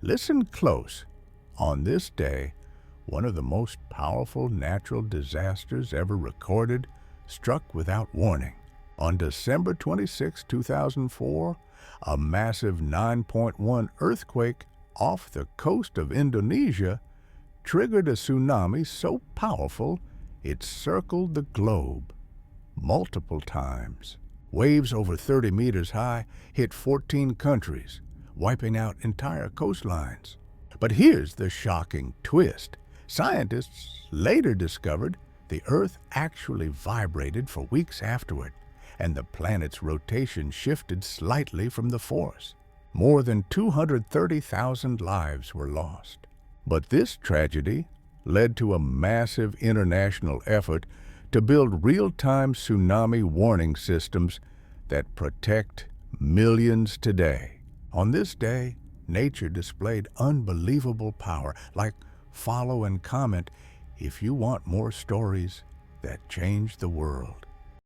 Listen close. On this day, one of the most powerful natural disasters ever recorded struck without warning. On December 26, 2004, a massive 9.1 earthquake off the coast of Indonesia triggered a tsunami so powerful it circled the globe multiple times. Waves over 30 meters high hit 14 countries, wiping out entire coastlines. But here's the shocking twist. Scientists later discovered the Earth actually vibrated for weeks afterward, and the planet's rotation shifted slightly from the force. More than 230,000 lives were lost. But this tragedy led to a massive international effort to build real-time tsunami warning systems that protect millions today. On this day, nature displayed unbelievable power. Like, follow and comment if you want more stories that change the world.